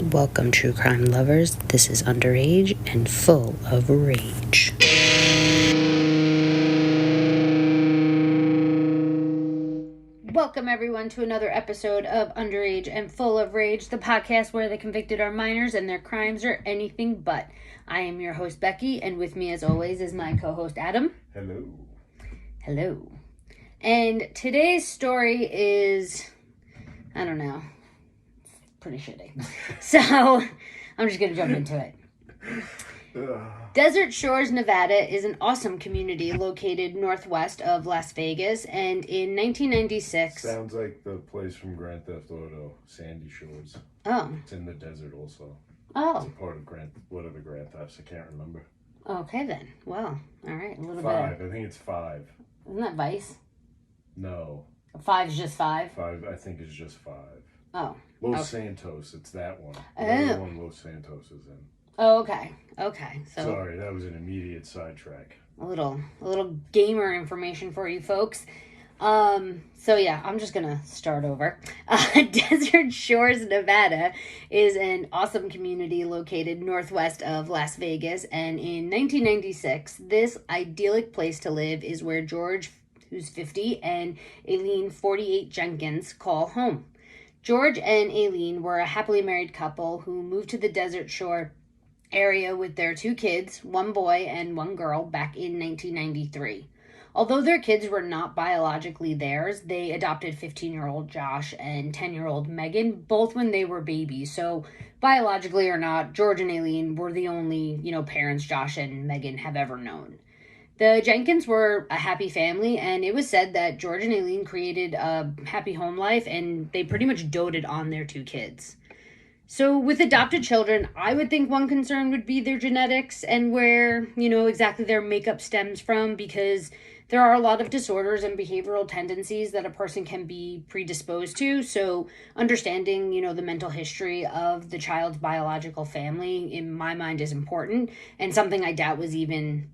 Welcome, true crime lovers. This is Underage and Full of Rage. Welcome, everyone, to another episode of Underage and Full of Rage, the podcast where the convicted are minors and their crimes are anything but. I am your host, Becky, and with me, as always, is my co-host, Adam. Hello. Hello. And today's story is, I don't know, pretty shitty. So, I'm just going to jump into it. Desert Shores, Nevada is an awesome community located northwest of Las Vegas, and in 1996... Sounds like the place from Grand Theft Auto, Sandy Shores. Oh. It's in the desert also. Oh. It's a part of what are the Grand Thefts? I can't remember. Okay then. Well, all right, a little Five. bit. I think it's 5. Isn't that Vice? No. 5 is just 5? 5, I think it's just 5. Oh. Los Santos, it's that one. Oh. The one Los Santos is in. Oh, okay. Okay. So sorry, that was an immediate sidetrack. A little gamer information for you folks. So yeah, I'm just gonna start over. Desert Shores, Nevada is an awesome community located northwest of Las Vegas, and in 1996, this idyllic place to live is where George, who's 50, and Alene, 48, Jenkins call home. George and Alene were a happily married couple who moved to the Desert Shore area with their 2 kids, 1 boy and 1 girl, back in 1993. Although their kids were not biologically theirs, they adopted 15-year-old Josh and 10-year-old Megan, both when they were babies. So biologically or not, George and Alene were the only, parents Josh and Megan have ever known. The Jenkins were a happy family, and it was said that George and Alene created a happy home life, and they pretty much doted on their 2 kids. So with adopted children, I would think one concern would be their genetics and where, exactly their makeup stems from, because there are a lot of disorders and behavioral tendencies that a person can be predisposed to. So understanding, the mental history of the child's biological family, in my mind, is important, and something I doubt was even,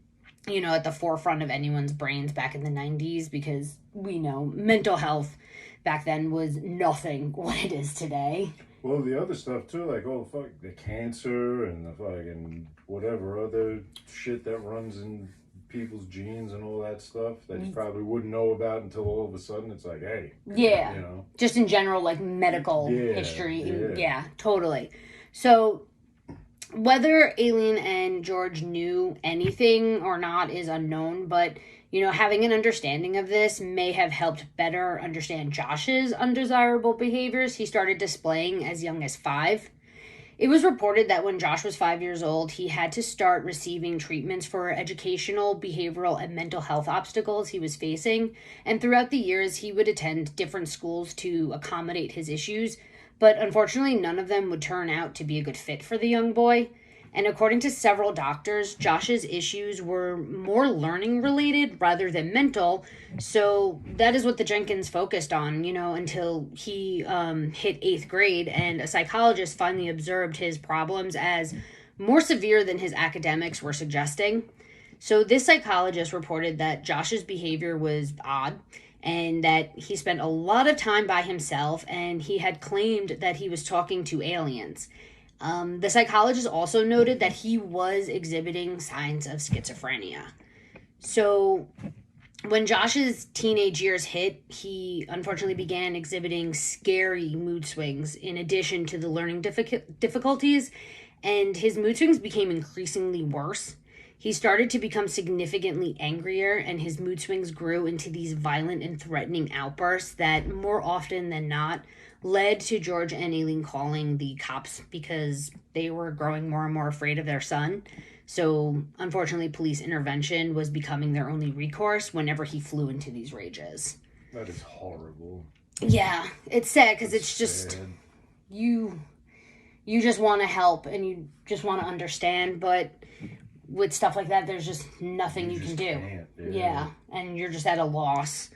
at the forefront of anyone's brains back in the 90s, because we know mental health back then was nothing what it is today. Well, the other stuff too, like the cancer and the fucking whatever other shit that runs in people's genes and all that stuff that you probably wouldn't know about until all of a sudden it's like, hey. Yeah. Just in general, like medical history. Yeah, totally. So whether Alene and George knew anything or not is unknown, but having an understanding of this may have helped better understand Josh's undesirable behaviors he started displaying as young as 5. It was reported that when Josh was 5 years old, he had to start receiving treatments for educational, behavioral, and mental health obstacles he was facing, and throughout the years, he would attend different schools to accommodate his issues, but unfortunately, none of them would turn out to be a good fit for the young boy. And according to several doctors, Josh's issues were more learning related rather than mental. So that is what the Jenkins focused on, until he hit 8th grade, and a psychologist finally observed his problems as more severe than his academics were suggesting. So this psychologist reported that Josh's behavior was odd, and that he spent a lot of time by himself, and he had claimed that he was talking to aliens. The psychologist also noted that he was exhibiting signs of schizophrenia. So when Josh's teenage years hit, he unfortunately began exhibiting scary mood swings in addition to the learning difficulties, and his mood swings became increasingly worse. He started to become significantly angrier, and his mood swings grew into these violent and threatening outbursts that, more often than not, led to George and Alene calling the cops because they were growing more and more afraid of their son. So, unfortunately, police intervention was becoming their only recourse whenever he flew into these rages. That is horrible. Yeah, it's sad because it's just sad. You just want to help and you just want to understand, but with stuff like that, there's just nothing you can do. Yeah, and you're just at a loss.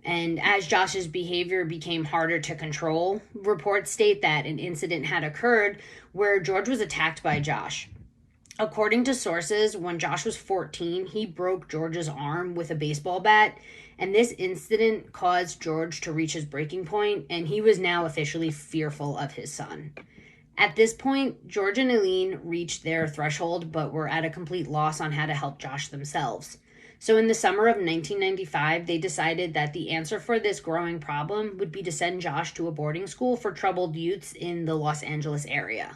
And as Josh's behavior became harder to control, reports state that an incident had occurred where George was attacked by Josh. According to sources, when Josh was 14, he broke George's arm with a baseball bat, and this incident caused George to reach his breaking point, and he was now officially fearful of his son. At this point, George and Alene reached their threshold, but were at a complete loss on how to help Josh themselves. So in the summer of 1995, they decided that the answer for this growing problem would be to send Josh to a boarding school for troubled youths in the Los Angeles area.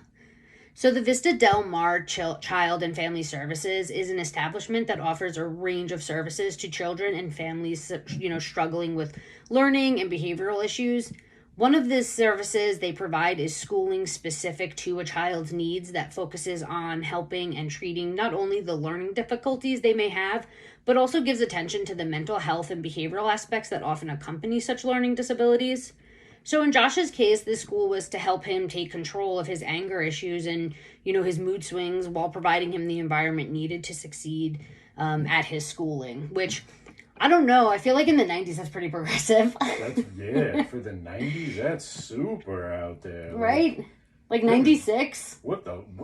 So the Vista Del Mar Child and Family Services is an establishment that offers a range of services to children and families, struggling with learning and behavioral issues. One of the services they provide is schooling specific to a child's needs that focuses on helping and treating not only the learning difficulties they may have, but also gives attention to the mental health and behavioral aspects that often accompany such learning disabilities. So in Josh's case, this school was to help him take control of his anger issues and, his mood swings while providing him the environment needed to succeed at his schooling, which... I don't know. I feel like in the 90s, that's pretty progressive. For the 90s, that's super out there. Right? Like 96?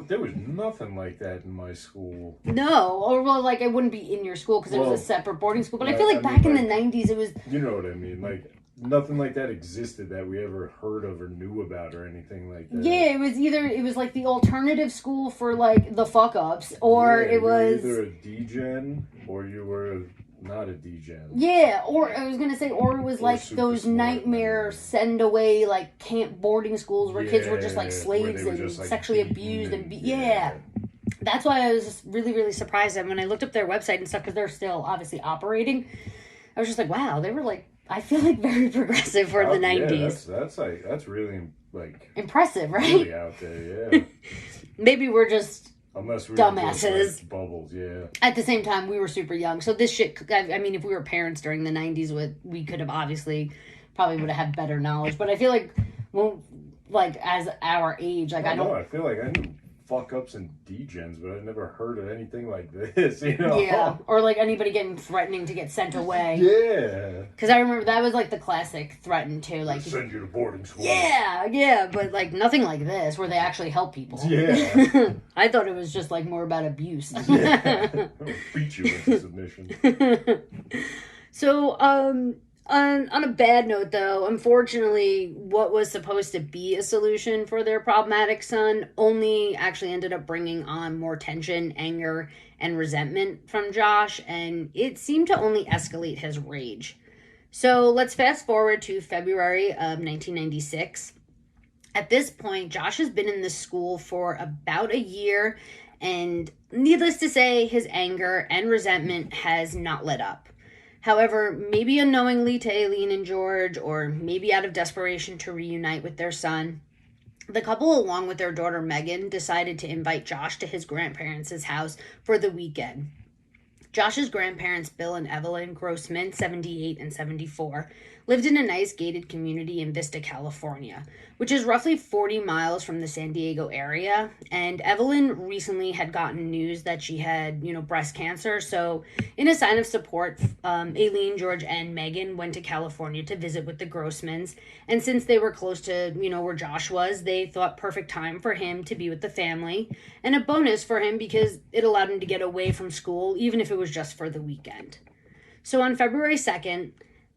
There was nothing like that in my school. No. Or, well, like, it wouldn't be in your school because it was a separate boarding school. But I feel like back in the 90s, it was... You know what I mean? Like, nothing like that existed that we ever heard of or knew about or anything like that. Yeah, it was like the alternative school for, like, the fuck-ups. Or it was... either a D-Gen or you were... Not a D-Gen. Yeah, or I was going to say, or it was like those nightmare send away, like camp boarding schools where kids were just like slaves and just, like, sexually abused and That's why I was just really, really surprised that when I looked up their website and stuff, because they're still obviously operating, I was just like, wow, they were like, I feel like very progressive for the 90s. That's really like impressive, right? Really out there, yeah. Maybe we're just... Unless we dumbasses. Just, like, bubbles, yeah. At the same time, we were super young. So this shit, I mean, if we were parents during the 90s, we could have obviously probably would have had better knowledge. But I feel like, well, like, as our age, like, I don't... I feel like I knew fuck-ups and D-Gens, but I never heard of anything like this, you know? Yeah, or, like, anybody threatening to get sent away. Yeah. Because I remember that was, like, the classic threaten, too. Like, send you to boarding school. Yeah, but, like, nothing like this, where they actually help people. Yeah. I thought it was just, like, more about abuse. Yeah. Beat you into submission. So, on a bad note, though, unfortunately, what was supposed to be a solution for their problematic son only actually ended up bringing on more tension, anger, and resentment from Josh, and it seemed to only escalate his rage. So let's fast forward to February of 1996. At this point, Josh has been in this school for about a year, and needless to say, his anger and resentment has not let up. However, maybe unknowingly to Alene and George, or maybe out of desperation to reunite with their son, the couple, along with their daughter Megan, decided to invite Josh to his grandparents' house for the weekend. Josh's grandparents, Bill and Evelyn Grossman, 78 and 74, lived in a nice gated community in Vista, California, which is roughly 40 miles from the San Diego area. And Evelyn recently had gotten news that she had, breast cancer. So in a sign of support, Alene, George, and Megan went to California to visit with the Grossmans. And since they were close to, where Josh was, they thought perfect time for him to be with the family. And a bonus for him because it allowed him to get away from school, even if it was just for the weekend. So on February 2nd,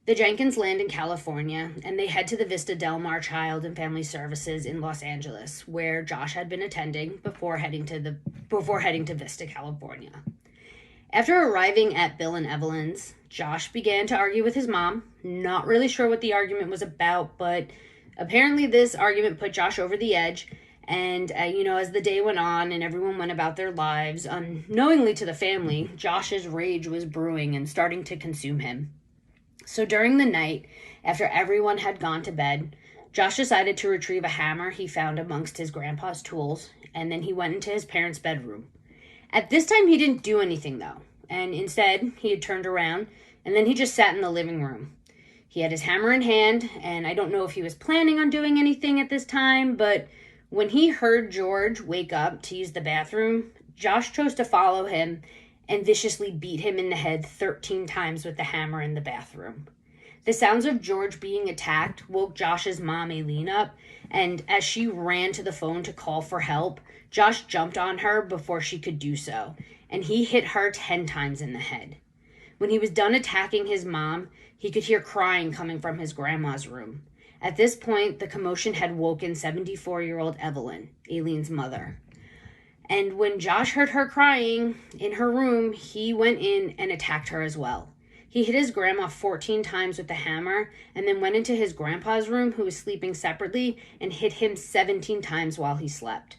the Jenkins land in California, and they head to the Vista Del Mar Child and Family Services in Los Angeles, where Josh had been attending before heading to Vista, California. After arriving at Bill and Evelyn's, Josh began to argue with his mom. Not really sure what the argument was about, but apparently this argument put Josh over the edge. And, as the day went on and everyone went about their lives, unknowingly to the family, Josh's rage was brewing and starting to consume him. So during the night, after everyone had gone to bed, Josh decided to retrieve a hammer he found amongst his grandpa's tools, and then he went into his parents' bedroom. At this time, he didn't do anything, though, and instead, he had turned around, and then he just sat in the living room. He had his hammer in hand, and I don't know if he was planning on doing anything at this time, but when he heard George wake up to use the bathroom, Josh chose to follow him and viciously beat him in the head 13 times with the hammer in the bathroom. The sounds of George being attacked woke Josh's mom, Alene, up, and as she ran to the phone to call for help, Josh jumped on her before she could do so, and he hit her 10 times in the head. When he was done attacking his mom, he could hear crying coming from his grandma's room. At this point, the commotion had woken 74-year-old Evelyn, Aileen's mother. And when Josh heard her crying in her room, he went in and attacked her as well. He hit his grandma 14 times with the hammer and then went into his grandpa's room, who was sleeping separately, and hit him 17 times while he slept.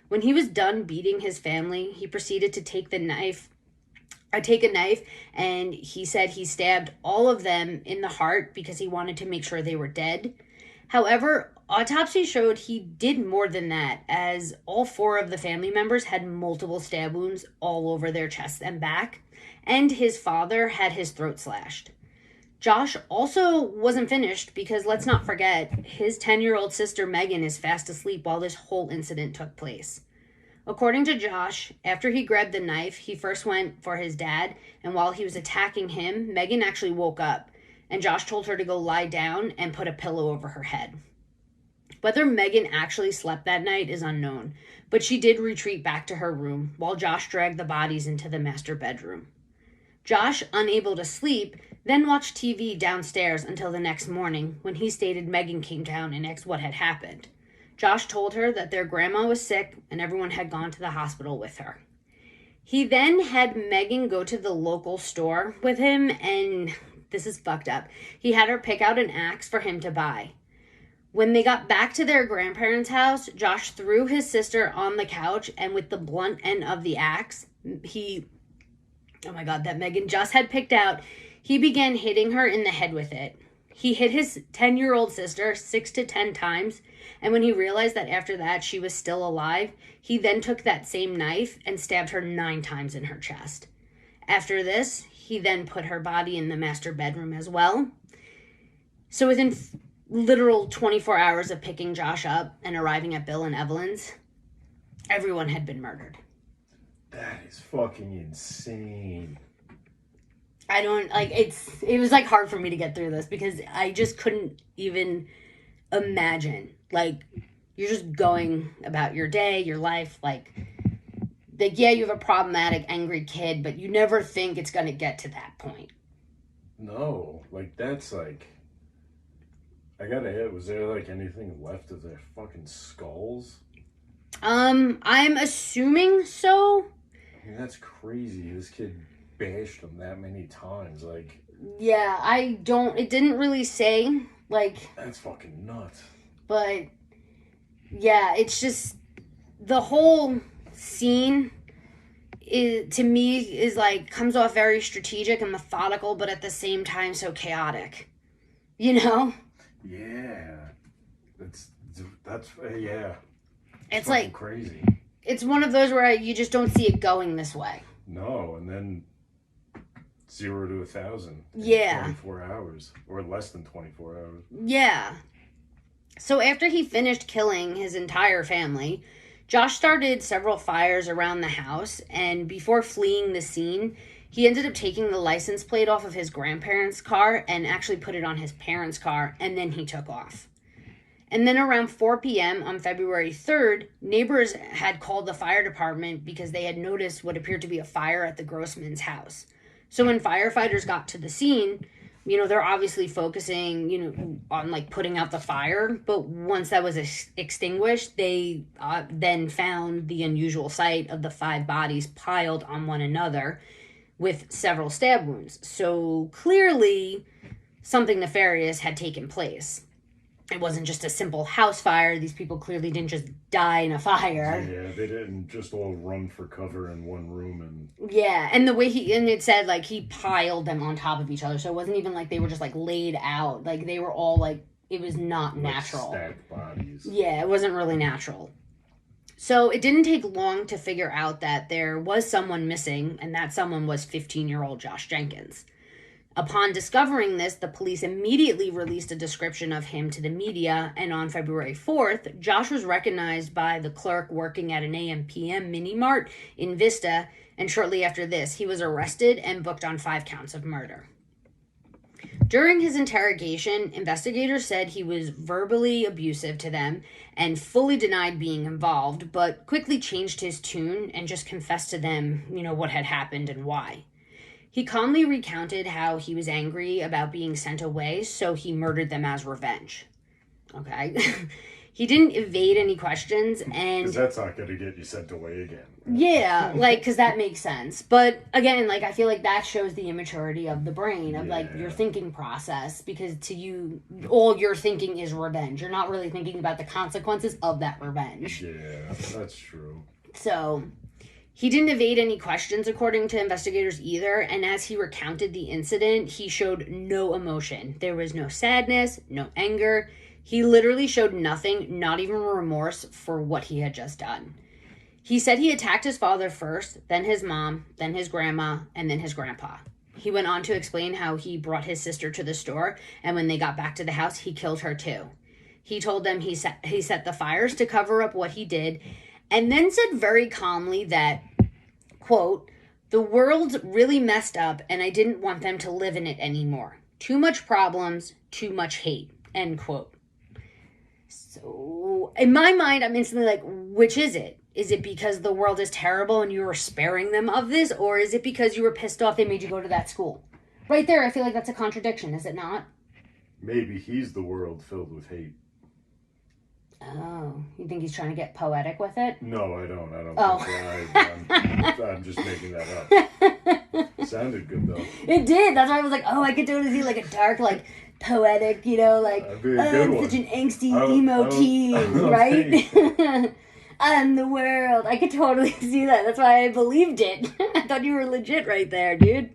When he was done beating his family, he proceeded to take a knife, and he said he stabbed all of them in the heart because he wanted to make sure they were dead. However, autopsy showed he did more than that, as all 4 of the family members had multiple stab wounds all over their chest and back, and his father had his throat slashed. Josh also wasn't finished because, let's not forget, his 10-year-old sister Megan is fast asleep while this whole incident took place. According to Josh, after he grabbed the knife, he first went for his dad, and while he was attacking him, Megan actually woke up, and Josh told her to go lie down and put a pillow over her head. Whether Megan actually slept that night is unknown, but she did retreat back to her room while Josh dragged the bodies into the master bedroom. Josh, unable to sleep, then watched TV downstairs until the next morning, when he stated Megan came down and asked what had happened. Josh told her that their grandma was sick and everyone had gone to the hospital with her. He then had Megan go to the local store with him, and this is fucked up. He had her pick out an axe for him to buy. When they got back to their grandparents' house, Josh threw his sister on the couch, and with the blunt end of the axe, that Megan just had picked out, he began hitting her in the head with it. He hit his 10-year-old sister 6 to 10 times, and when he realized that after that she was still alive, he then took that same knife and stabbed her 9 times in her chest. After this, he then put her body in the master bedroom as well. So within literal 24 hours of picking Josh up and arriving at Bill and Evelyn's, everyone had been murdered. That is fucking insane. It was hard for me to get through this because I just couldn't even imagine. You're just going about your day, your life, yeah, you have a problematic, angry kid, but you never think it's going to get to that point. No, that's I gotta add, was there anything left of their fucking skulls? I'm assuming so. I mean, that's crazy. This kid bashed them that many times. Yeah, it didn't really say, That's fucking nuts. But, yeah, it's just, the whole scene, to me, comes off very strategic and methodical, but at the same time so chaotic. You know? Yeah. That's yeah. It's crazy. It's one of those where you just don't see it going this way. No, and then 0 to 1,000 in 24 hours, or less than 24 hours. Yeah. So after he finished killing his entire family, Josh started several fires around the house, and before fleeing the scene, he ended up taking the license plate off of his grandparents' car and actually put it on his parents' car, and then he took off. And then around 4 p.m. on February 3rd, neighbors had called the fire department because they had noticed what appeared to be a fire at the Grossman's house. So when firefighters got to the scene, they're obviously focusing, on putting out the fire. But once that was extinguished, they then found the unusual sight of the 5 bodies piled on one another with several stab wounds. So clearly something nefarious had taken place. It wasn't just a simple house fire. These people clearly didn't just die in a fire. Yeah, they didn't just all run for cover in one room and... Yeah, and the way it said, he piled them on top of each other. So it wasn't even they were just, laid out. They were all, it was not natural. Stacked bodies. Yeah, it wasn't really natural. So it didn't take long to figure out that there was someone missing, and that someone was 15-year-old Josh Jenkins. Upon discovering this, the police immediately released a description of him to the media, and on February 4th, Josh was recognized by the clerk working at an AM/PM mini-mart in Vista, and shortly after this, he was arrested and booked on 5 counts of murder. During his interrogation, investigators said he was verbally abusive to them and fully denied being involved, but quickly changed his tune and just confessed to them, what had happened and why. He calmly recounted how he was angry about being sent away, so he murdered them as revenge. Okay. He didn't evade any questions, and... Because that's not going to get you sent away again. Yeah, like, because that makes sense. But, again, like, I feel like that shows the immaturity of the brain, of, like, your thinking process, because to you, all you're thinking is revenge. You're not really thinking about the consequences of that revenge. Yeah, that's true. So... He didn't evade any questions, according to investigators, either, and as he recounted the incident, he showed no emotion. There was no sadness, no anger. He literally showed nothing, not even remorse for what he had just done. He said he attacked his father first, then his mom, then his grandma, and then his grandpa. He went on to explain how he brought his sister to the store, and when they got back to the house, he killed her too. He told them he set the fires to cover up what he did, and then said very calmly that, quote, "The world's really messed up and I didn't want them to live in it anymore. Too much problems, too much hate," end quote. So, in my mind, I'm instantly like, which is it? Is it because the world is terrible and you were sparing them of this? Or is it because you were pissed off they made you go to that school? Right there, I feel like that's a contradiction, is it not? Maybe he's the world filled with hate. Oh, you think he's trying to get poetic with it? No, I don't. Think so. I'm just making that up. Sounded good, though. It did. That's why I was like, oh, I could totally see like a dark, like, poetic, you know, like, I'm such an angsty emo teen, right? I'm the world. I could totally see that. That's why I believed it. I thought you were legit right there, dude.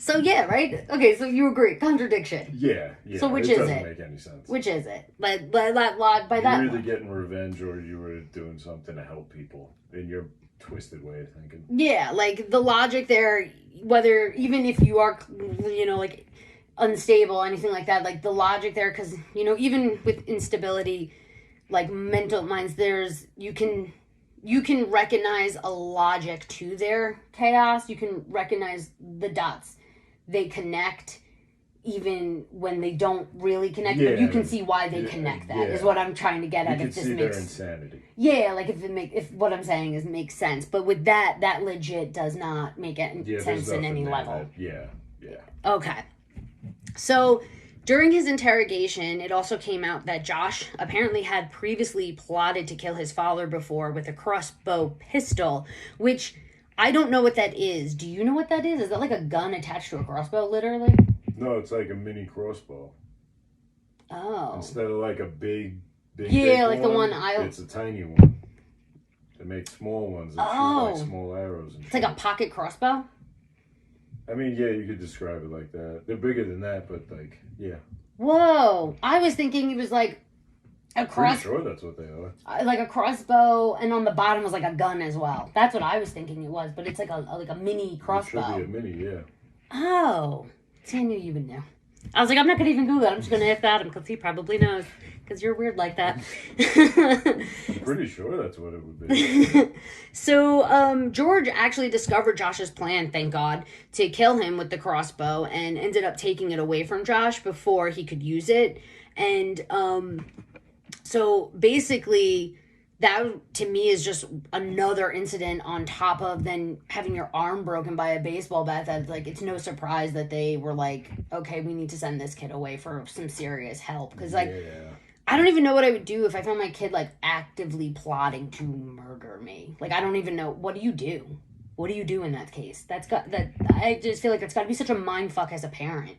So yeah, right? Okay, so you agree. Contradiction. Yeah. So which is it? Doesn't make any sense. Which is it? By that You're either getting revenge or you were doing something to help people in your twisted way of thinking. Yeah, like the logic there, whether even if you are, you know, like unstable, anything like that, like the logic there, because, you know, even with instability, like mental minds, you can recognize a logic to their chaos. You can recognize the dots. They connect even when they don't really connect, but you can see why they connect. That is what I'm trying to get at. If this makes their insanity. Yeah, like if what I'm saying is makes sense, but with that legit does not make sense in any level. Yeah. Okay. So during his interrogation, it also came out that Josh apparently had previously plotted to kill his father before with a crossbow pistol, which I don't know what that is. Do you know what that is? Is that like a gun attached to a crossbow, literally? No, it's like a mini crossbow. Oh. Instead of like a big like the one it's a tiny one. They make small ones that shoot like small arrows. And it's like a pocket crossbow? I mean, yeah, you could describe it like that. They're bigger than that, but like, yeah. Whoa. I was thinking it was like a Pretty sure that's what they are. Like a crossbow, and on the bottom was like a gun as well. That's what I was thinking it was, but it's like a mini crossbow. It should be a mini, yeah. Oh. See, I knew you would know. I was like, I'm not going to even Google it. I'm just going to ask Adam because he probably knows. Because you're weird like that. I'm pretty sure that's what it would be. So, George actually discovered Josh's plan, thank God, to kill him with the crossbow and ended up taking it away from Josh before he could use it. And so basically, that to me is just another incident on top of then having your arm broken by a baseball bat. That, like, it's no surprise that they were like, okay, we need to send this kid away for some serious help. Because, like, I don't even know what I would do if I found my kid, like, actively plotting to murder me. Like, I don't even know. What do you do? What do you do in that case? I just feel like that's got to be such a mind fuck as a parent.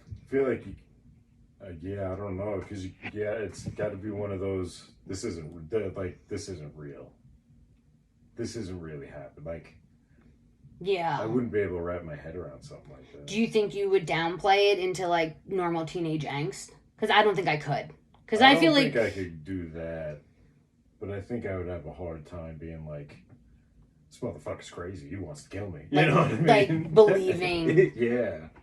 I feel like I don't know, because it's got to be one of those. This isn't real. This isn't really happened. Like, yeah, I wouldn't be able to wrap my head around something like that. Do you think you would downplay it into like normal teenage angst? Because I don't think I could. Because I feel like I think I could do that, but I think I would have a hard time being like, this motherfucker's crazy. He wants to kill me. You know what I mean? Like believing.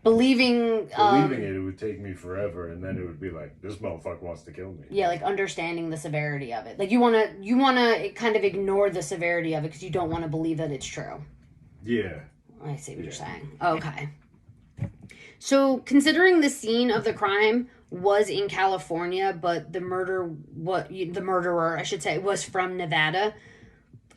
Believing it would take me forever, and then it would be like, this motherfucker wants to kill me. Yeah, like understanding the severity of it. Like you wanna kind of ignore the severity of it because you don't want to believe that it's true. Yeah. I see what you're saying. Okay. So considering the scene of the crime was in California, but the murderer, I should say, was from Nevada,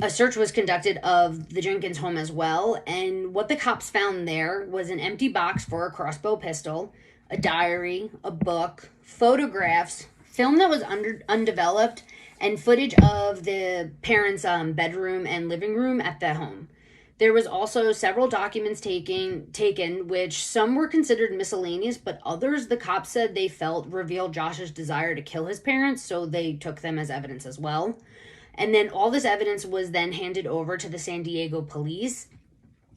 a search was conducted of the Jenkins home as well, and what the cops found there was an empty box for a crossbow pistol, a diary, a book, photographs, film that was undeveloped, and footage of the parents' bedroom and living room at the home. There was also several documents taken, which some were considered miscellaneous, but others the cops said they felt revealed Josh's desire to kill his parents, so they took them as evidence as well. And then all this evidence was then handed over to the San Diego police,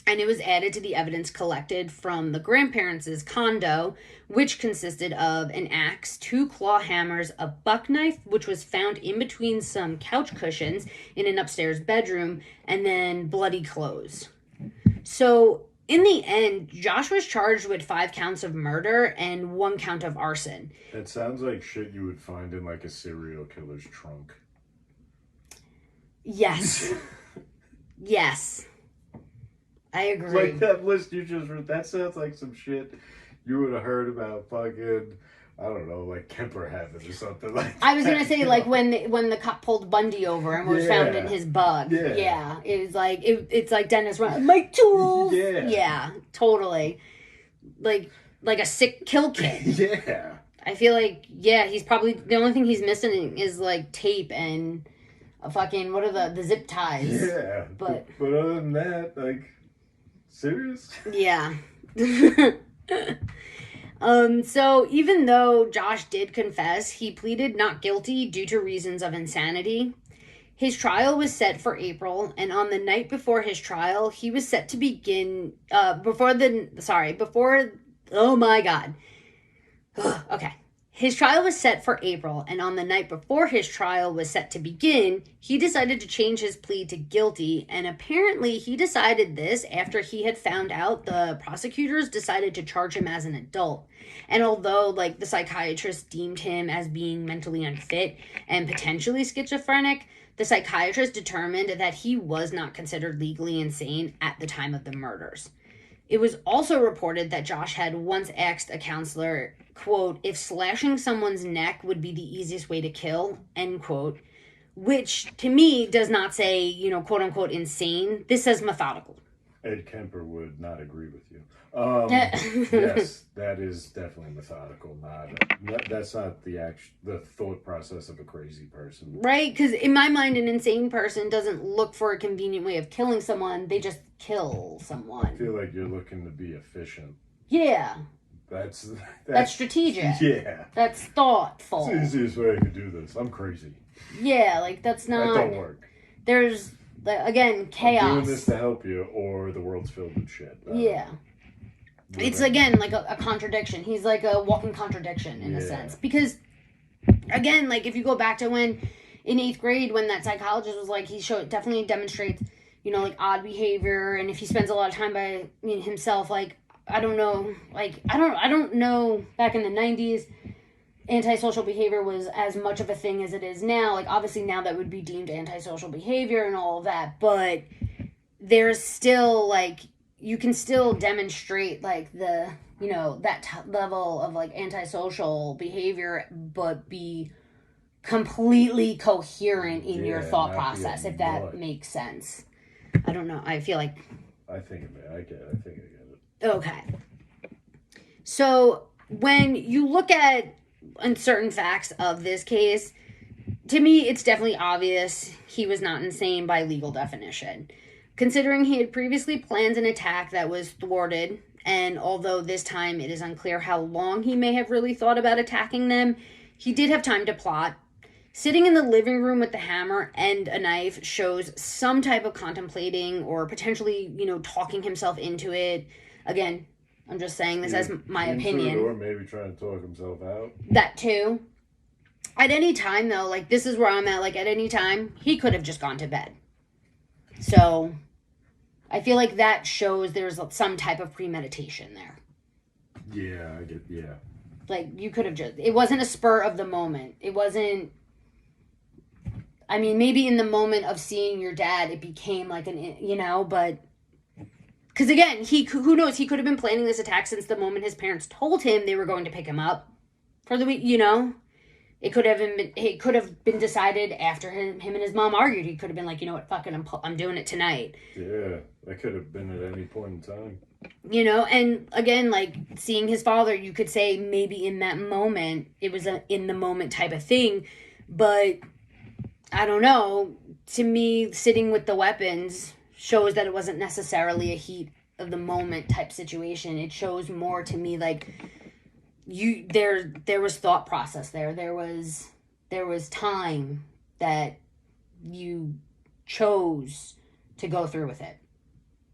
and it was added to the evidence collected from the grandparents' condo, which consisted of an axe, 2 claw hammers, a buck knife, which was found in between some couch cushions in an upstairs bedroom, and then bloody clothes. So, in the end, Josh was charged with 5 counts of murder and 1 count of arson. That sounds like shit you would find in, like, a serial killer's trunk. Yes. Yes. I agree. Like that list you just read, that sounds like some shit you would have heard about fucking, I don't know, like Kemper Heaven or something like that. I was gonna say, like, when the cop pulled Bundy over and was found in his bug. Yeah. It was like, it's like Dennis Ryan, my tools! Yeah, totally. Like a sick kill kit. Yeah. I feel like, he's probably, the only thing he's missing is, like, tape and a fucking, what are the zip ties? Yeah. But other than that, like, serious? Yeah. So even though Josh did confess, he pleaded not guilty due to reasons of insanity. His trial was set for April, and on the night before his trial, he was set to begin, oh my God. Okay. His trial was set for April, and on the night before his trial was set to begin, he decided to change his plea to guilty, and apparently he decided this after he had found out the prosecutors decided to charge him as an adult. And although, like, the psychiatrist deemed him as being mentally unfit and potentially schizophrenic, the psychiatrist determined that he was not considered legally insane at the time of the murders. It was also reported that Josh had once asked a counselor, quote, if slashing someone's neck would be the easiest way to kill, end quote, which to me does not say, you know, quote unquote insane. This says methodical. Ed Kemper would not agree with you. Yes, that is definitely methodical. That's not the thought process of a crazy person. Right? Because in my mind, an insane person doesn't look for a convenient way of killing someone. They just kill someone. I feel like you're looking to be efficient. Yeah. That's strategic. Yeah. That's thoughtful. It's the easiest way I could do this. I'm crazy. Yeah, like that's not... That don't work. There's, again, chaos. I'm doing this to help you, or the world's filled with shit. Yeah. It's, again, like a contradiction. He's like a walking contradiction in a sense. Because, again, like, if you go back to when, in 8th grade, when that psychologist was like, definitely demonstrates, you know, like, odd behavior, and if he spends a lot of time by himself, like, I don't know, like, I don't know, back in the 90s, antisocial behavior was as much of a thing as it is now. Like, obviously now that would be deemed antisocial behavior and all of that, but there's still, like, you can still demonstrate, like, the, you know, that level of, like, antisocial behavior, but be completely coherent in your thought process, if that makes sense. I don't know. I feel like... I think I get it. Okay. So, when you look at certain facts of this case, to me, it's definitely obvious he was not insane by legal definition. Considering he had previously planned an attack that was thwarted, and although this time it is unclear how long he may have really thought about attacking them, he did have time to plot. Sitting in the living room with the hammer and a knife shows some type of contemplating or potentially, you know, talking himself into it. Again, I'm just saying this as my opinion. Or maybe trying to talk himself out. That too. At any time, though, like, this is where I'm at. Like, at any time, he could have just gone to bed. So, I feel like that shows there's some type of premeditation there. Yeah. Like, you could have just... It wasn't a spur of the moment. It wasn't... I mean, maybe in the moment of seeing your dad, it became like an... You know, but... Because again, who knows? He could have been planning this attack since the moment his parents told him they were going to pick him up for the week. You know, it could have been decided after him and his mom argued. He could have been like, you know what, fuck it, I'm doing it tonight. Yeah, that could have been at any point in time. You know, and again, like, seeing his father, you could say maybe in that moment, it was a in the moment type of thing, but I don't know. To me, sitting with the weapons shows that it wasn't necessarily a heat of the moment type situation. It shows more to me like there was thought process there. There was time that you chose to go through with it,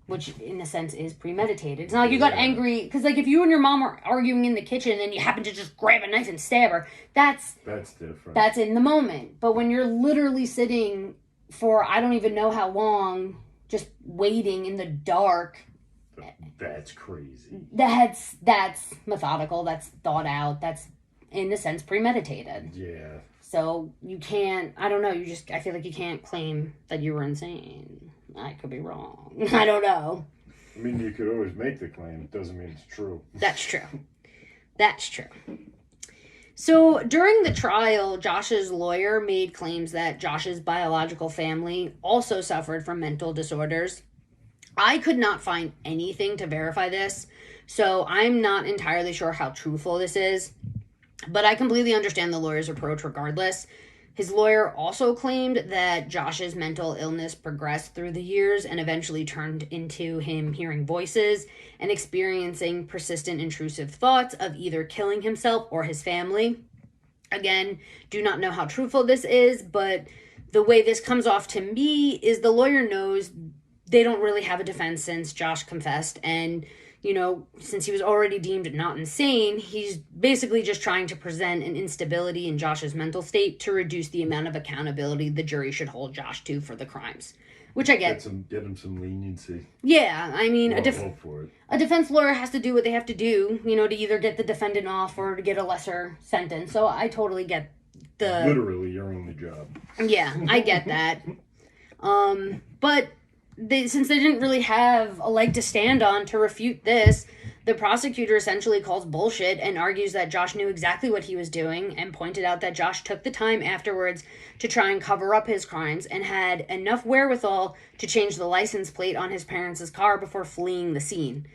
which in a sense is premeditated. It's not like you got angry, because like if you and your mom are arguing in the kitchen and you happen to just grab a knife and stab her, that's different. That's in the moment. But when you're literally sitting for I don't even know how long, just waiting in the dark, that's crazy. That's methodical. That's thought out. That's in a sense premeditated. Yeah. So you can't. I don't know. I feel like you can't claim that you were insane. I could be wrong. I don't know. I mean, you could always make the claim. It doesn't mean it's true. That's true. That's true. So during the trial, Josh's lawyer made claims that Josh's biological family also suffered from mental disorders. I could not find anything to verify this, so I'm not entirely sure how truthful this is, but I completely understand the lawyer's approach regardless. His lawyer also claimed that Josh's mental illness progressed through the years and eventually turned into him hearing voices and experiencing persistent intrusive thoughts of either killing himself or his family. Again, do not know how truthful this is, but the way this comes off to me is the lawyer knows they don't really have a defense since Josh confessed, and you know, since he was already deemed not insane, he's basically just trying to present an instability in Josh's mental state to reduce the amount of accountability the jury should hold Josh to for the crimes. Which I get. Get him some leniency. Yeah, I mean, a defense lawyer has to do what they have to do, you know, to either get the defendant off or to get a lesser sentence. So I totally get the... Literally, you're on the job. Yeah, I get that. But... since they didn't really have a leg to stand on to refute this, the prosecutor essentially calls bullshit and argues that Josh knew exactly what he was doing and pointed out that Josh took the time afterwards to try and cover up his crimes and had enough wherewithal to change the license plate on his parents' car before fleeing the scene.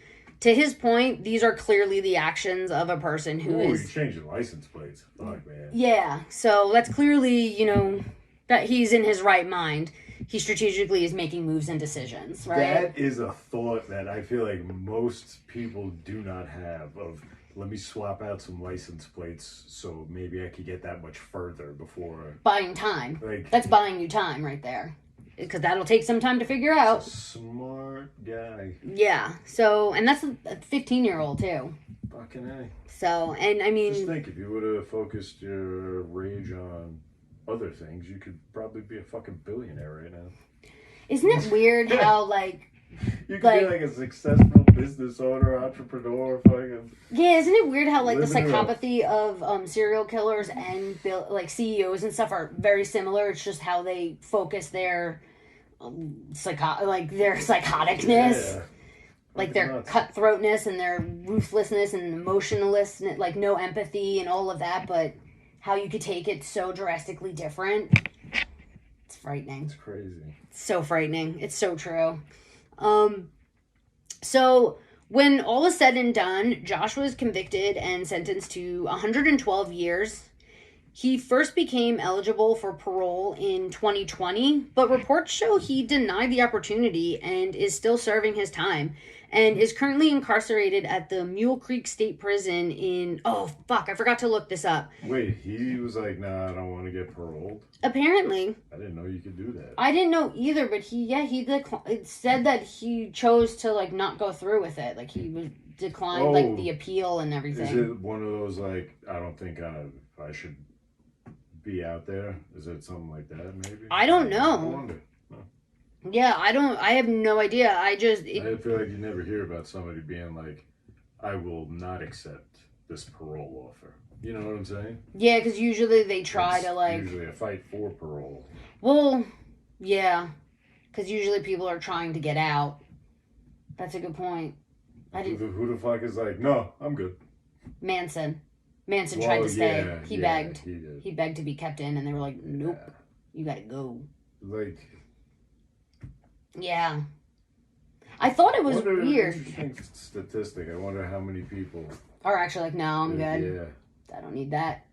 To his point, these are clearly the actions of a person who is... you changed the license plates. Fuck, man. Yeah, so that's clearly, you know, that he's in his right mind. He strategically is making moves and decisions, right? That is a thought that I feel like most people do not have of, let me swap out some license plates so maybe I could get that much further before... Buying time. That's buying you time right there. Because that'll take some time to figure out. Smart guy. Yeah, so, and that's a 15-year-old too. Fucking A. So, and I mean... Just think, if you would have focused your rage on other things, you could probably be a fucking billionaire right now. Isn't it weird how, like... You could be like a successful business owner, entrepreneur, fucking... Yeah, isn't it weird how, like, the psychopathy of serial killers and, like, CEOs and stuff are very similar? It's just how they focus their, their psychoticness. Yeah. Like, their cutthroatness and their ruthlessness and emotionalness, like, no empathy and all of that, but... how you could take it so drastically different. It's frightening. It's crazy. It's so frightening. It's so true. So when all is said and done, Josh was convicted and sentenced to 112 years. He first became eligible for parole in 2020, but reports show he denied the opportunity and is still serving his time. And is currently incarcerated at the Mule Creek State Prison in... Oh, fuck, I forgot to look this up. Wait, he was like, nah, I don't want to get paroled? Apparently. I didn't know you could do that. I didn't know either, but it said that he chose to, like, not go through with it. Like, he declined, like, the appeal and everything. Is it one of those, like, I don't think I should be out there? Is it something like that, maybe? I don't know. I wonder. Yeah, I have no idea. I feel like you never hear about somebody being like, I will not accept this parole offer. You know what I'm saying? Yeah, because usually they try to, like... usually a fight for parole. Well, yeah. Because usually people are trying to get out. That's a good point. Who the fuck is like, no, I'm good? Manson tried to stay. Yeah, he begged. He did. He begged to be kept in, and they were like, nope, you gotta go. Like... Yeah. I thought it was weird. Interesting statistic. I wonder how many people are actually like, no, I'm good. Yeah. I don't need that.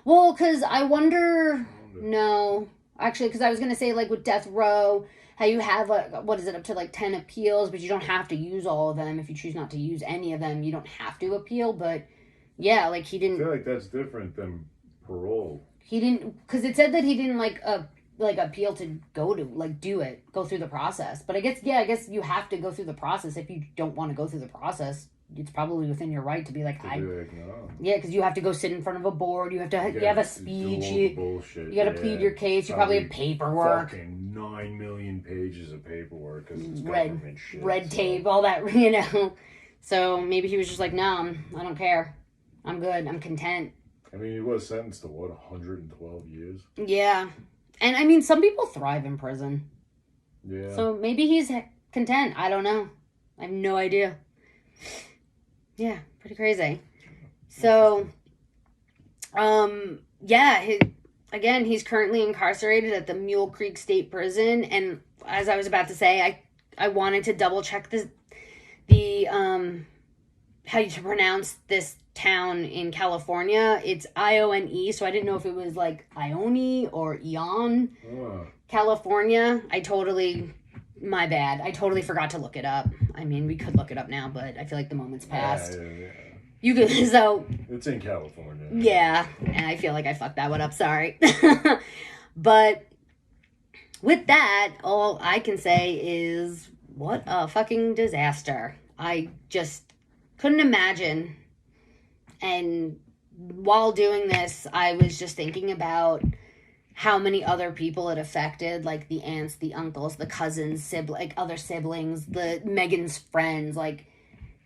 Well, because I wonder. No. Actually, because I was going to say, like, with death row, how you have, what is it, up to, like, 10 appeals, but you don't have to use all of them. If you choose not to use any of them, you don't have to appeal, but, yeah, like, he didn't... I feel like that's different than parole. He didn't... Because it said that he didn't, like, appeal to go through the process. But I guess you have to go through the process. If you don't want to go through the process, it's probably within your right to be like, no. Yeah, because you have to go sit in front of a board. You have a speech. You got to plead your case. You probably have paperwork. Fucking 9 million pages of paperwork because it's government shit. Red tape, all that, So maybe he was just like, no, I don't care. I'm good. I'm content. I mean, he was sentenced to, 112 years? Yeah. And, I mean, some people thrive in prison. Yeah. So maybe he's content. I don't know. I have no idea. Yeah, pretty crazy. So, he's currently incarcerated at the Mule Creek State Prison. And as I was about to say, I wanted to double check how you pronounce this town in California. It's Ione, so I didn't know if it was like Ione or Eon, California. My bad. I totally forgot to look it up. I mean, we could look it up now, but I feel like the moment's passed. Yeah. You could, so... It's in California. Yeah, and I feel like I fucked that one up, sorry. But with that, all I can say is, what a fucking disaster. I just couldn't imagine. And while doing this, I was just thinking about how many other people it affected, like the aunts, the uncles, the cousins, other siblings, the Megan's friends. Like,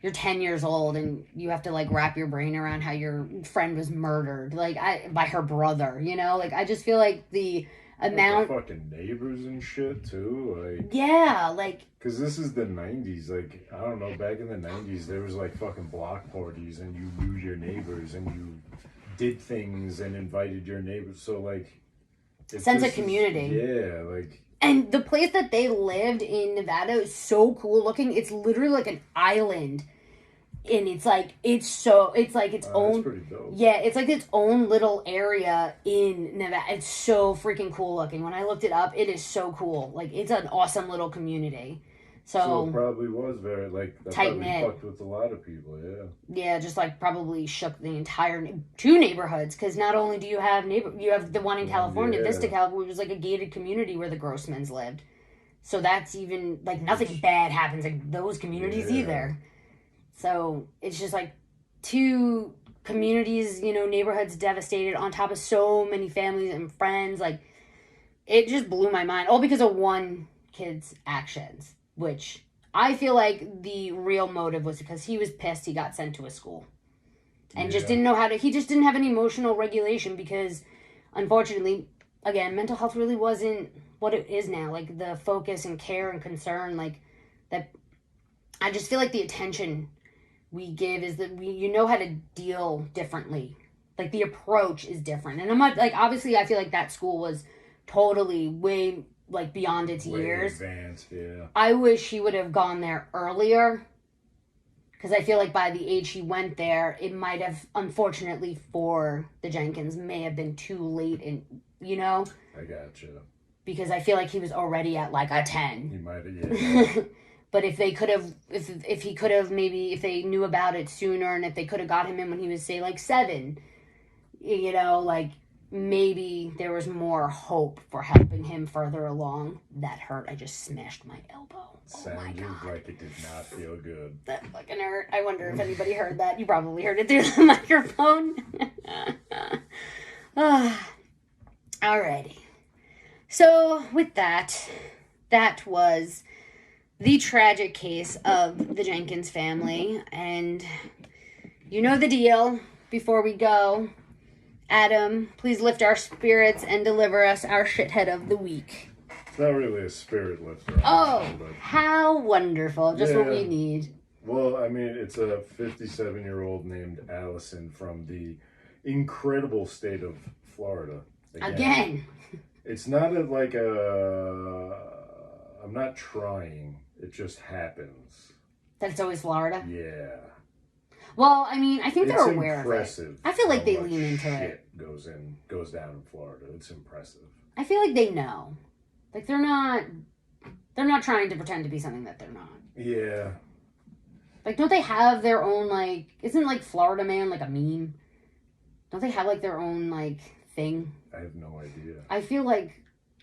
you're 10 years old and you have to, like, wrap your brain around how your friend was murdered, by her brother, Like, I just feel like the amount... Like the fucking neighbors and shit, too. Like... Yeah, like... Because this is the 90s. Like, I don't know, back in the 90s, there was, like, fucking block parties and you knew your neighbors and you did things and invited your neighbors. So, like... Sense of community. Like... And the place that they lived in Nevada is so cool looking. It's literally like an island. And it's like its own... That's pretty dope. Yeah, it's like its own little area in Nevada. It's so freaking cool looking. When I looked it up, it is so cool. Like, it's an awesome little community. So it probably was very, tight-knit. Fucked with a lot of people, yeah. Yeah, just, probably shook the entire... two neighborhoods, because not only do you have you have the one in California, Vista, California, was, a gated community where the Grossmans lived. So that's even, nothing bad happens in those communities either. So it's just, two communities, neighborhoods devastated on top of so many families and friends. It just blew my mind. All because of one kid's actions. Which I feel like the real motive was because he was pissed he got sent to a school. And just didn't know he just didn't have any emotional regulation because, unfortunately, again, mental health really wasn't what it is now. The focus and care and concern, that. I just feel like the attention we give is that you know how to deal differently. The approach is different. And I'm not, obviously I feel like that school was totally way... beyond its years. Advanced, yeah. I wish he would have gone there earlier. Because I feel like by the age he went there, it might have, unfortunately for the Jenkins, may have been too late in, I gotcha. Because I feel like he was already at a 10. He might have, yeah. But if they could have, if he could have maybe, if they knew about it sooner and if they could have got him in when he was, say, 7, maybe there was more hope for helping him further along. That hurt. I just smashed my elbow. Sounded like it did not feel good. That fucking hurt. I wonder if anybody heard that. You probably heard it through the microphone. Alrighty. So, with that was the tragic case of the Jenkins family. And you know the deal. Before we go... Adam, please lift our spirits and deliver us our shithead of the week. It's not really a spirit lifter. Oh, how wonderful. Just what we need. Well, I mean, it's a 57-year-old named Allison from the incredible state of Florida. Again. It's not I'm not trying. It just happens. That it's always Florida? Yeah. Well, I mean, I think they're aware impressive of it. I feel like they lean into it. Goes down in Florida. It's impressive. I feel like they know. Like they're not trying to pretend to be something that they're not. Yeah. Like, don't they have their own, like, isn't, like, Florida Man, like, a meme? Don't they have, like, their own, like, thing? I have no idea. I feel like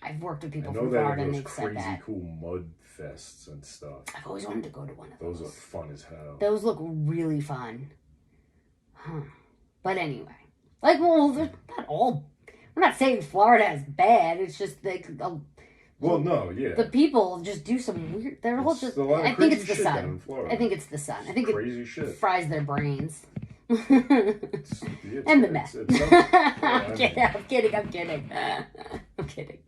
I've worked with people from Florida and they've said that. Crazy cool mud fests and stuff. I've always wanted to go to one of those. Those are fun as hell. Those look really fun. Huh. But anyway. Like, well, they're not all... We're not saying Florida is bad. It's just, like... Well, no, yeah. The people just do some weird... They're all just... I think it's the sun. I think it's the sun. I think crazy it shit. Fries their brains. It's and the meth. I'm kidding.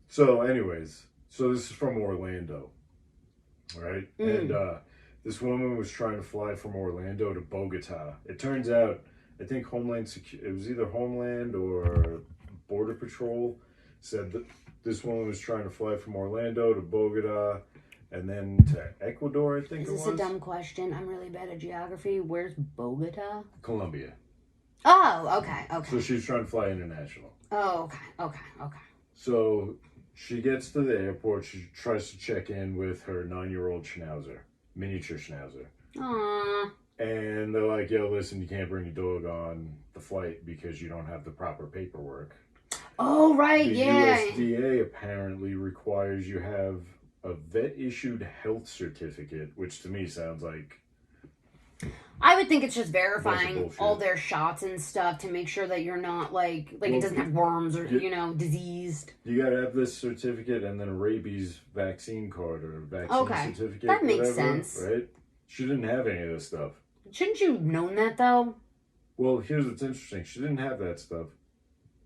So, anyways, this is from Orlando, right? And this woman was trying to fly from Orlando to Bogota. It turns out, I think it was either Homeland or Border Patrol said that this woman was trying to fly from Orlando to Bogota and then to Ecuador, I think it was. Is this a dumb question? I'm really bad at geography. Where's Bogota? Colombia. Oh, okay. So she's trying to fly international. Oh, okay. So she gets to the airport. She tries to check in with her 9-year-old Schnauzer, miniature Schnauzer. Aww. And they're like, yo, listen, you can't bring your dog on the flight because you don't have the proper paperwork. Oh, right, the USDA apparently requires you have a vet-issued health certificate, which to me sounds like... I would think it's just verifying all their shots and stuff to make sure that you're not, like it doesn't have worms or, diseased. You gotta have this certificate and then a rabies vaccine card or a vaccine certificate. That makes sense. Right? She didn't have any of this stuff. Shouldn't you have known that, though? Well, here's what's interesting. She didn't have that stuff.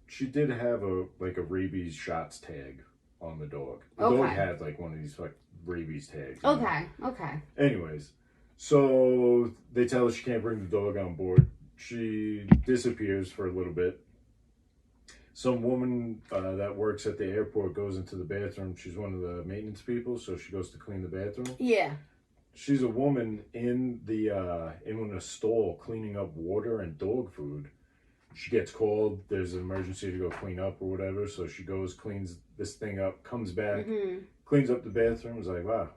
She did have a rabies shots tag on the dog. The dog had one of these rabies tags. Okay. Anyways, so they tell her she can't bring the dog on board. She disappears for a little bit. Some woman that works at the airport goes into the bathroom. She's one of the maintenance people, so she goes to clean the bathroom. Yeah. She's a woman in a stall cleaning up water and dog food. She gets called. There's an emergency to go clean up or whatever. So she goes, cleans this thing up, comes back, cleans up the bathroom. Is like, wow,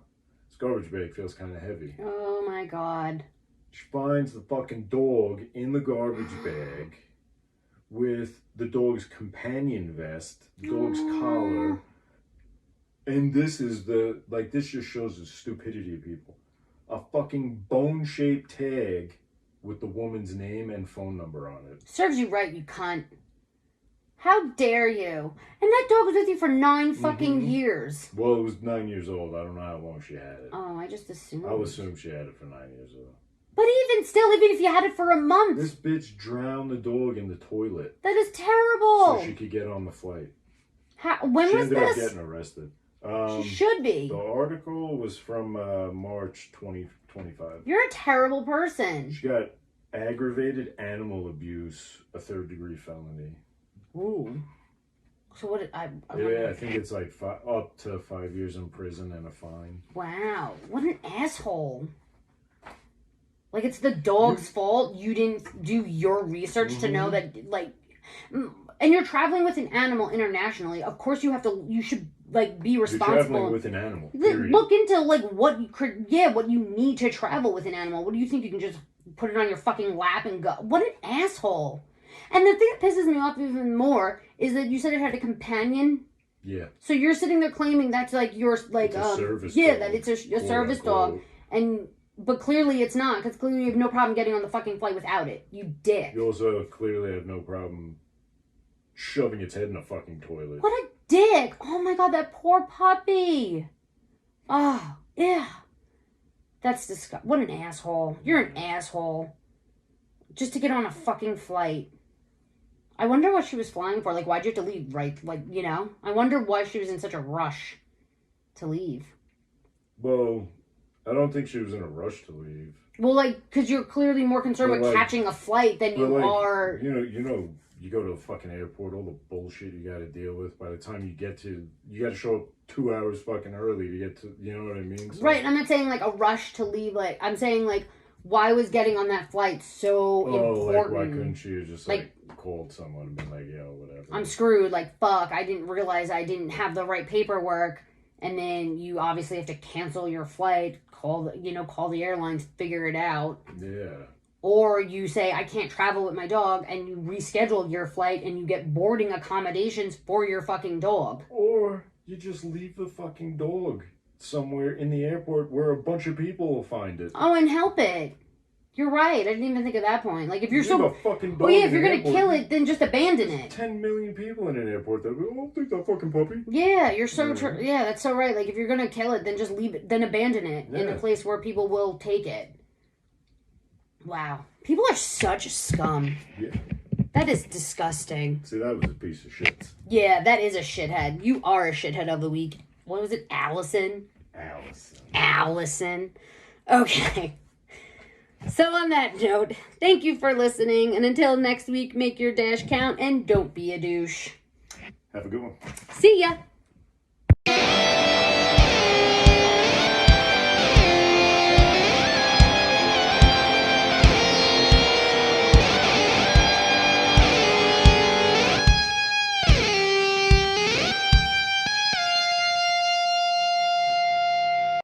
this garbage bag feels kind of heavy. Oh my God. She finds the fucking dog in the garbage bag with the dog's companion vest, the dog's collar. And this is this just shows the stupidity of people. A fucking bone-shaped tag with the woman's name and phone number on it. Serves you right, you cunt. How dare you? And that dog was with you for 9 fucking years. Well, it was 9 years old. I don't know how long she had it. Oh, I just assumed. I'll assume she had it for 9 years old. But even if you had it for a month. This bitch drowned the dog in the toilet. That is terrible. So she could get on the flight. When was this? She ended up getting arrested. She should be. The article was from March 2025. You're a terrible person. She got aggravated animal abuse, a 3rd-degree felony. Ooh. So what? I think it's up to 5 years in prison and a fine. Wow, what an asshole! Like it's the dog's fault. You didn't do your research to know that, and you're traveling with an animal internationally. Of course, you should be responsible. You're traveling with an animal. Period. Look into what you need to travel with an animal. What do you think you can just put it on your fucking lap and go? What an asshole! And the thing that pisses me off even more is that you said it had a companion. Yeah. So you're sitting there claiming that's your it's a service dog. That it's a service dog, but clearly it's not, because clearly you have no problem getting on the fucking flight without it. You dick. You also clearly have no problem shoving its head in a fucking toilet. What a dick! Oh my God, that poor puppy. Oh yeah, that's disgusting. What an asshole! You're an asshole. Just to get on a fucking flight. I wonder what she was flying for. Why'd you have to leave, right? I wonder why she was in such a rush to leave. Well, I don't think she was in a rush to leave. Well, because you're clearly more concerned with catching a flight than you are... You know, you go to a fucking airport, all the bullshit you got to deal with. By the time you get to, you got to show up 2 hours fucking early to get to, you know what I mean? So, right, I'm not saying like a rush to leave. Like, I'm saying like, why was getting on that flight so important? Like, why couldn't she have just like called someone and been like, yo, whatever. I'm screwed. Like, fuck, I didn't realize I didn't have the right paperwork. And then you obviously have to cancel your flight, call the airlines, figure it out. Yeah. Or you say, I can't travel with my dog, and you reschedule your flight and you get boarding accommodations for your fucking dog. Or you just leave the fucking dog somewhere in the airport where a bunch of people will find it. Oh, and help it. You're right. I didn't even think of that point. Like, if you're a fucking dog if you're going to kill it, then just abandon it. 10 million people in an airport that will take that fucking puppy. Yeah, you're so yeah, that's so right. Like, if you're going to kill it, then just leave it, then abandon it in a place where people will take it. Wow. People are such scum. Yeah. That is disgusting. See, that was a piece of shit. Yeah, that is a shithead. You are a shithead of the week. What was it? Allison? Allison. Okay. So on that note, thank you for listening. And until next week, make your dash count and don't be a douche. Have a good one. See ya.